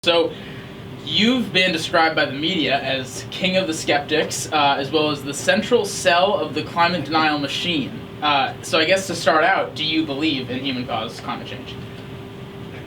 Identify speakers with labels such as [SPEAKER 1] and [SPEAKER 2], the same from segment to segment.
[SPEAKER 1] So you've been described by the media as king of the skeptics, as well as the central cell of the climate denial machine. So I guess to start out, do you believe in human-caused climate change?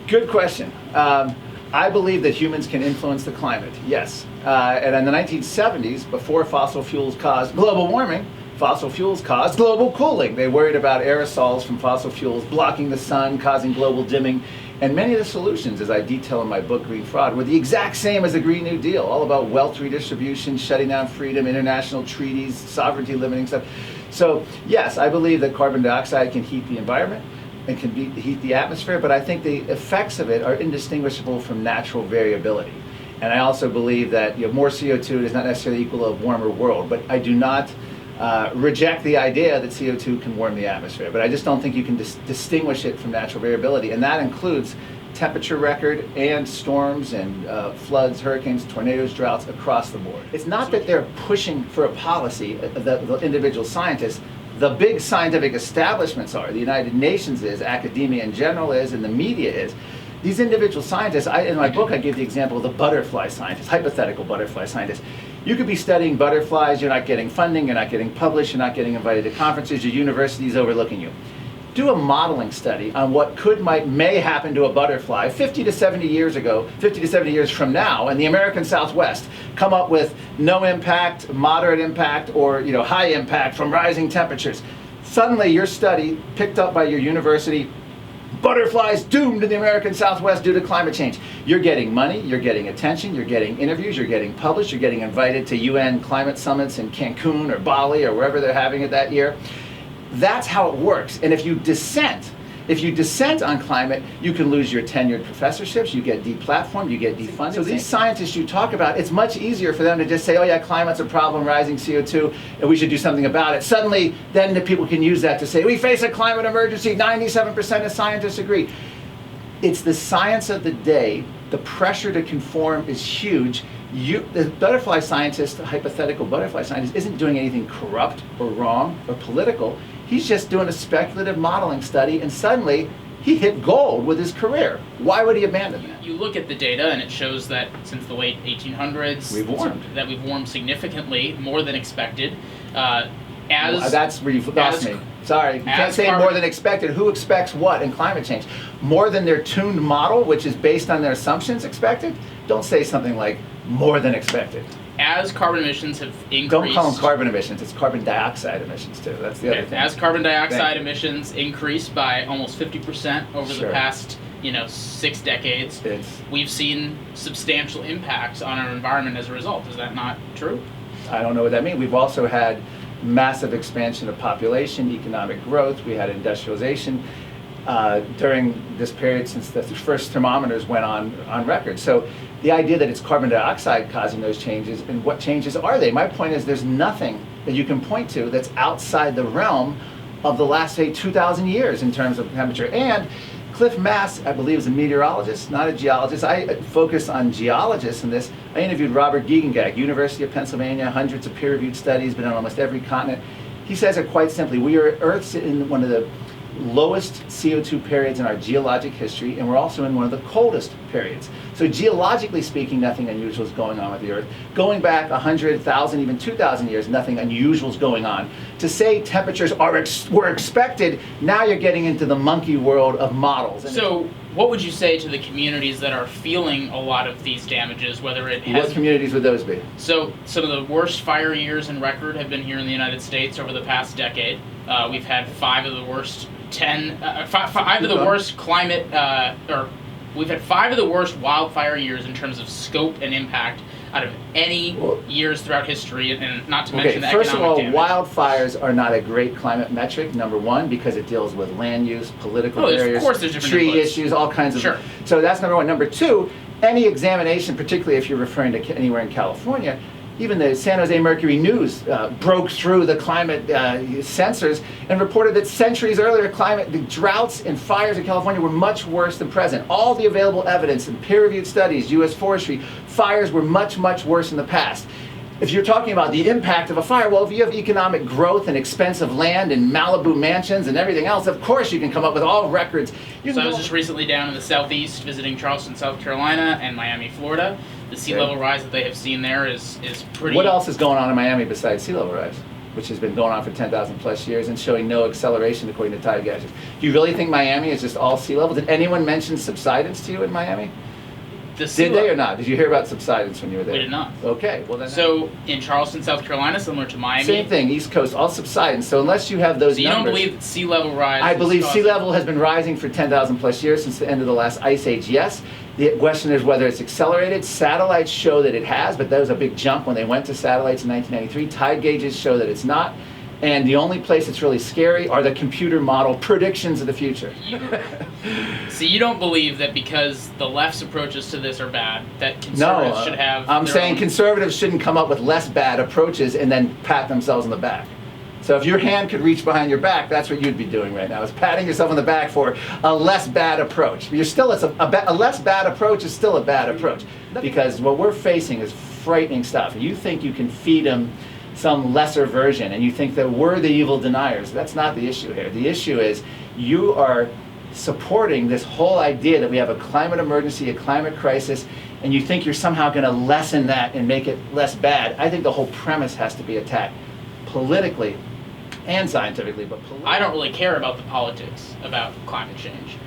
[SPEAKER 2] Good question. I believe that humans can influence the climate, yes. And in the 1970s, before fossil fuels caused global warming, fossil fuels caused global cooling. They worried about aerosols from fossil fuels blocking the sun, causing global dimming. And many of the solutions, as I detail in my book, Green Fraud, were the exact same as the Green New Deal, all about wealth redistribution, shutting down freedom, international treaties, sovereignty limiting stuff. So yes, I believe that carbon dioxide can heat the environment and can heat the atmosphere, but I think the effects of it are indistinguishable from natural variability. And I also believe that more CO2 does not necessarily equal a warmer world, but I do not reject the idea that CO2 can warm the atmosphere, but I just don't think you can distinguish it from natural variability, and that includes temperature record and storms and floods, hurricanes, tornadoes, droughts across the board. It's not that they're pushing for a policy, the individual scientists. The big scientific establishments are. The United Nations is, academia in general is, and the media is. These individual scientists, in my book I give the example of the butterfly scientist, hypothetical butterfly scientist. You could be studying butterflies, you're not getting funding, you're not getting published, you're not getting invited to conferences, your university's overlooking you. Do a modeling study on what may happen to a butterfly 50 to 70 years ago, 50 to 70 years from now in the American Southwest. Come up with no impact, moderate impact, or high impact from rising temperatures. Suddenly your study, picked up by your university, butterflies doomed in the American Southwest due to climate change. You're getting money, you're getting attention, you're getting interviews, you're getting published, you're getting invited to UN climate summits in Cancun or Bali or wherever they're having it that year. That's how it works. And if you dissent on climate, you can lose your tenured professorships, you get deplatformed, you get defunded. So these scientists you talk about, it's much easier for them to just say, oh yeah, climate's a problem, rising CO2, and we should do something about it. Suddenly, then the people can use that to say, we face a climate emergency, 97% of scientists agree. It's the science of the day. The pressure to conform is huge. The butterfly scientist, the hypothetical butterfly scientist, isn't doing anything corrupt or wrong or political. He's just doing a speculative modeling study, and suddenly he hit gold with his career. Why would he abandon that?
[SPEAKER 1] You look at the data, and it shows that since the late 1800s,
[SPEAKER 2] we've
[SPEAKER 1] warmed significantly, more than expected.
[SPEAKER 2] That's where you've lost me. Sorry, you can't say more than expected. Who expects what in climate change? More than their tuned model, which is based on their assumptions, expected? Don't say something like more than expected.
[SPEAKER 1] As carbon emissions have increased...
[SPEAKER 2] Don't call them carbon emissions, it's carbon dioxide emissions too. That's the other thing.
[SPEAKER 1] As carbon dioxide emissions increased by almost 50% over the past 6 decades, we've seen substantial impacts on our environment as a result. Is that not true?
[SPEAKER 2] I don't know what that means. We've also had massive expansion of population, economic growth, we had industrialization during this period since the first thermometers went on record. So the idea that it's carbon dioxide causing those changes, and what changes are they? My point is there's nothing that you can point to that's outside the realm of the last, say, 2,000 years in terms of temperature. And Cliff Mass, I believe, is a meteorologist, not a geologist. I focus on geologists in this. I interviewed Robert Giegengag, University of Pennsylvania, hundreds of peer-reviewed studies, been on almost every continent. He says it quite simply. Earth's in one of the lowest CO2 periods in our geologic history, and we're also in one of the coldest periods. So geologically speaking, nothing unusual is going on with the Earth. Going back 100,000, even 2,000 years, nothing unusual is going on. To say temperatures were expected, now you're getting into the monkey world of models. And
[SPEAKER 1] so what would you say to the communities that are feeling a lot of these damages, whether it has...
[SPEAKER 2] What communities would those be?
[SPEAKER 1] So some of the worst fire years in record have been here in the United States over the past decade. We've had 5 of the worst we've had 5 of the worst wildfire years in terms of scope and impact out of any years throughout history, and not to mention the economic damage.
[SPEAKER 2] First of all, wildfires are not a great climate metric, number one, because it deals with land use, political barriers, tree issues, all kinds of...
[SPEAKER 1] Sure.
[SPEAKER 2] So that's number one. Number two, any examination, particularly if you're referring to anywhere in California, even the San Jose Mercury News broke through the climate sensors and reported that centuries earlier, the droughts and fires in California were much worse than present. All the available evidence and peer-reviewed studies, U.S. forestry, fires were much, much worse in the past. if you're talking about the impact of a fire, well, if you have economic growth and expensive land and Malibu mansions and everything else, of course you can come up with all records.
[SPEAKER 1] So I was just recently down in the southeast visiting Charleston, South Carolina, and Miami, Florida. The sea level rise that they have seen there is pretty...
[SPEAKER 2] What else is going on in Miami besides sea level rise, which has been going on for 10,000 plus years and showing no acceleration according to tide gauges? Do you really think Miami is just all sea level? Did anyone mention subsidence to you in Miami? Did they or not? Did you hear about subsidence when you were there?
[SPEAKER 1] We did not.
[SPEAKER 2] Okay, well then.
[SPEAKER 1] So in Charleston, South Carolina, similar to Miami.
[SPEAKER 2] Same thing, East Coast, all subsidence. So unless you have those
[SPEAKER 1] So you
[SPEAKER 2] numbers,
[SPEAKER 1] don't believe that sea level rise?
[SPEAKER 2] I believe sea level has been rising for 10,000 plus years since the end of the last ice age. Yes. The question is whether it's accelerated. Satellites show that it has, but that was a big jump when they went to satellites in 1993. Tide gauges show that it's not. And the only place that's really scary are the computer model predictions of the future.
[SPEAKER 1] So you don't believe that because the left's approaches to this are bad, that conservatives should have...
[SPEAKER 2] I'm saying conservatives shouldn't come up with less bad approaches and then pat themselves on the back. So if your hand could reach behind your back, that's what you'd be doing right now, is patting yourself on the back for a less bad approach. You're still, a less bad approach is still a bad approach. Because what we're facing is frightening stuff. You think you can feed them some lesser version, and you think that we're the evil deniers. That's not the issue here. The issue is you are supporting this whole idea that we have a climate emergency, a climate crisis, and you think you're somehow going to lessen that and make it less bad. I think the whole premise has to be attacked politically and scientifically, but politically.
[SPEAKER 1] I don't really care about the politics about climate change.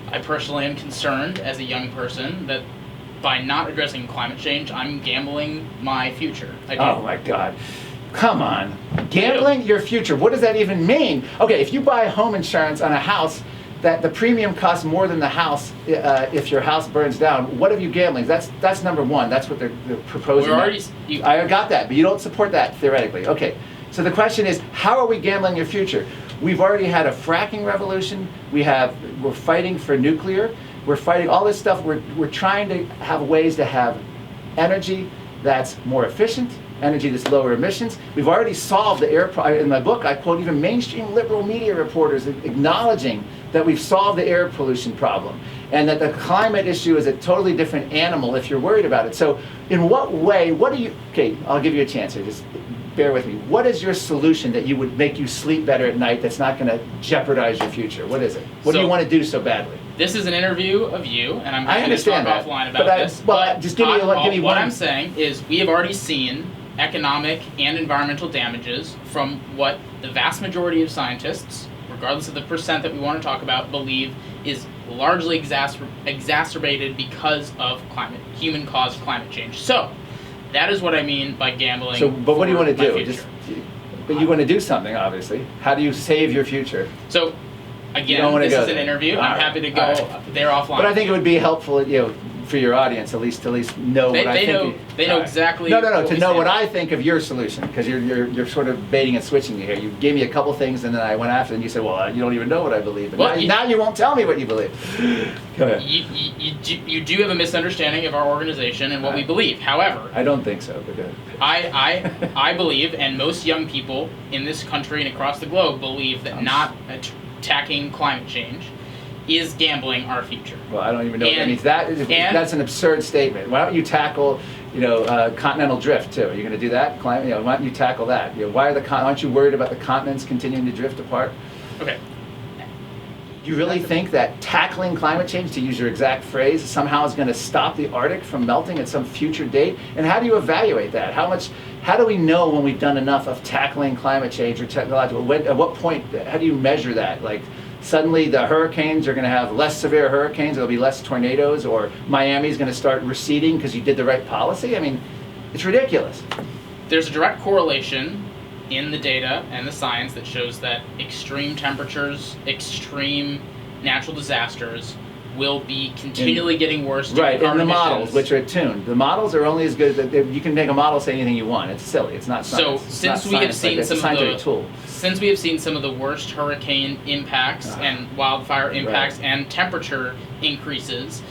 [SPEAKER 1] I personally am concerned as a young person that by not addressing climate change, I'm gambling my future.
[SPEAKER 2] Oh my God. Come on. Gambling your future. What does that even mean? Okay, if you buy home insurance on a house that the premium costs more than the house if your house burns down, what are you gambling? That's number one. That's what they're proposing. I got that, but you don't support that theoretically. Okay. So the question is, how are we gambling your future? We've already had a fracking revolution. We're fighting for nuclear. We're fighting all this stuff. We're trying to have ways to have energy that's more efficient, energy that's lower emissions. We've already solved the air problem. In my book, I quote even mainstream liberal media reporters acknowledging that we've solved the air pollution problem and that the climate issue is a totally different animal if you're worried about it. So in what way, okay, I'll give you a chance here. Just bear with me. What is your solution that you would make you sleep better at night that's not going to jeopardize your future? What is it? What do you want to do so badly?
[SPEAKER 1] This is an interview of you, and I'm happy to talk offline about this.
[SPEAKER 2] But just give me one.
[SPEAKER 1] What I'm saying is we have already seen economic and environmental damages from what the vast majority of scientists, regardless of the percent that we want to talk about, believe is largely exacerbated because of human-caused climate change. So that is what I mean by gambling.
[SPEAKER 2] So, but what do you want to do? But you want to do something, obviously. How do you save your future?
[SPEAKER 1] So, again, this is an interview. I'm happy to go there offline.
[SPEAKER 2] But I think it would be helpful, for your audience at least know what I think.
[SPEAKER 1] They know exactly.
[SPEAKER 2] No. To know what I think of your solution, because you're sort of baiting and switching here. You gave me a couple things, and then I went after, and you said, "Well, you don't even know what I believe." And now you won't tell me what you believe. Go ahead.
[SPEAKER 1] You do have a misunderstanding of our organization and what we believe. However,
[SPEAKER 2] I don't think so. But go ahead.
[SPEAKER 1] I believe, and most young people in this country and across the globe believe that not attacking climate change is gambling our future.
[SPEAKER 2] Well, I don't even know what that means. That's an absurd statement. Why don't you tackle, continental drift too? Are you going to do that? Why don't you tackle that? Aren't you worried about the continents continuing to drift apart?
[SPEAKER 1] Okay.
[SPEAKER 2] Do you really think that tackling climate change, to use your exact phrase, somehow is going to stop the Arctic from melting at some future date? And how do you evaluate that? How do we know when we've done enough of tackling climate change or technological? At what point? How do you measure that? Like, suddenly the hurricanes are going to have less severe hurricanes, there'll be less tornadoes, or Miami's going to start receding because you did the right policy? I mean, it's ridiculous.
[SPEAKER 1] There's a direct correlation in the data and the science that shows that extreme temperatures, extreme natural disasters will be continually getting worse.
[SPEAKER 2] Right, and the models, which are tuned. The models are only as good that you can make a model say anything you want. It's silly. It's not science. So
[SPEAKER 1] since we have seen some of the worst hurricane impacts and wildfire impacts and temperature increases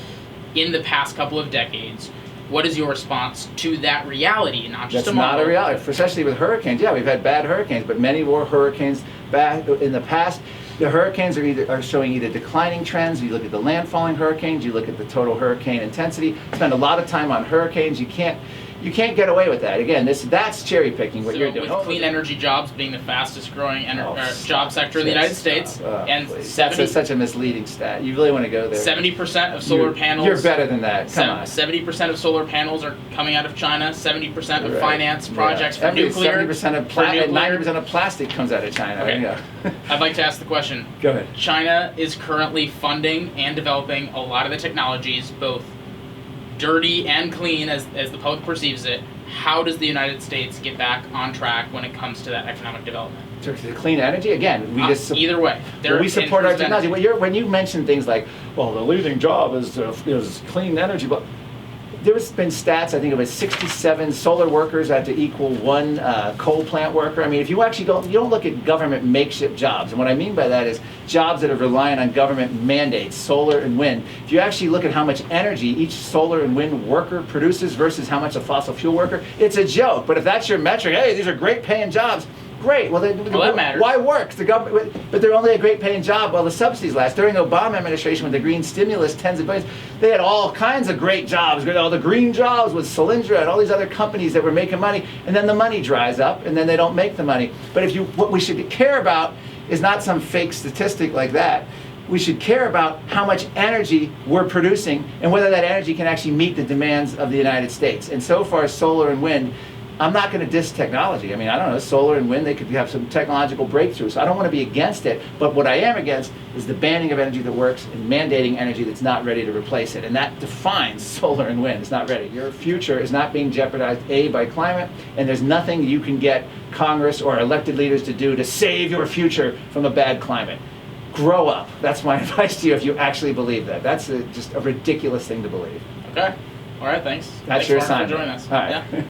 [SPEAKER 1] in the past couple of decades, what is your response to that reality, not just a model?
[SPEAKER 2] That's not a reality, especially with hurricanes. Yeah, we've had bad hurricanes, but many more hurricanes back in the past. The hurricanes are showing either declining trends. You look at the landfalling hurricanes, you look at the total hurricane intensity. Spend a lot of time on hurricanes. You can't, You can't get away with that. Again, that's cherry picking what
[SPEAKER 1] So
[SPEAKER 2] you're doing.
[SPEAKER 1] with clean energy jobs being the fastest growing job sector in the
[SPEAKER 2] Yes,
[SPEAKER 1] United States, and
[SPEAKER 2] please. That's such a misleading stat. You really want to go there.
[SPEAKER 1] 70% of solar panels.
[SPEAKER 2] You're better than that. Come on.
[SPEAKER 1] 70% of solar panels are coming out of China. 70% of
[SPEAKER 2] Right.
[SPEAKER 1] finance projects for nuclear.
[SPEAKER 2] 70% of plastic. 90% of plastic comes out of China.
[SPEAKER 1] Okay.
[SPEAKER 2] Yeah.
[SPEAKER 1] I'd like to ask the question.
[SPEAKER 2] Go ahead.
[SPEAKER 1] China is currently funding and developing a lot of the technologies, both dirty and clean as the public perceives it. How does the United States get back on track when it comes to that economic development?
[SPEAKER 2] To clean energy, again, we just
[SPEAKER 1] either way.
[SPEAKER 2] we support our technology.
[SPEAKER 1] Energy.
[SPEAKER 2] When you mention things like, well, the leading job is clean energy, but there's been stats, I think it was 67 solar workers had to equal one coal plant worker. I mean, if you actually you don't look at government makeshift jobs. And what I mean by that is jobs that are relying on government mandates, solar and wind. If you actually look at how much energy each solar and wind worker produces versus how much a fossil fuel worker, it's a joke. But if that's your metric, hey, these are great paying jobs, great. Well,
[SPEAKER 1] that matters.
[SPEAKER 2] Why work? The government, but they're only a great paying job while the subsidies last. During the Obama administration with the green stimulus, tens of billions, they had all kinds of great jobs. All the green jobs with Solyndra and all these other companies that were making money, and then the money dries up, and then they don't make the money. But what we should care about is not some fake statistic like that. We should care about how much energy we're producing and whether that energy can actually meet the demands of the United States. And so far, solar and wind, I'm not going to diss technology. I mean, I don't know, solar and wind, they could have some technological breakthroughs. I don't want to be against it, but what I am against is the banning of energy that works and mandating energy that's not ready to replace it. And that defines solar and wind. It's not ready. Your future is not being jeopardized, A, by climate, and there's nothing you can get Congress or elected leaders to do to save your future from a bad climate. Grow up. That's my advice to you if you actually believe that. That's just a ridiculous thing to believe.
[SPEAKER 1] Okay. All right, thanks.
[SPEAKER 2] That's your
[SPEAKER 1] Mark,
[SPEAKER 2] assignment.
[SPEAKER 1] for joining us.
[SPEAKER 2] All right.
[SPEAKER 1] Yeah.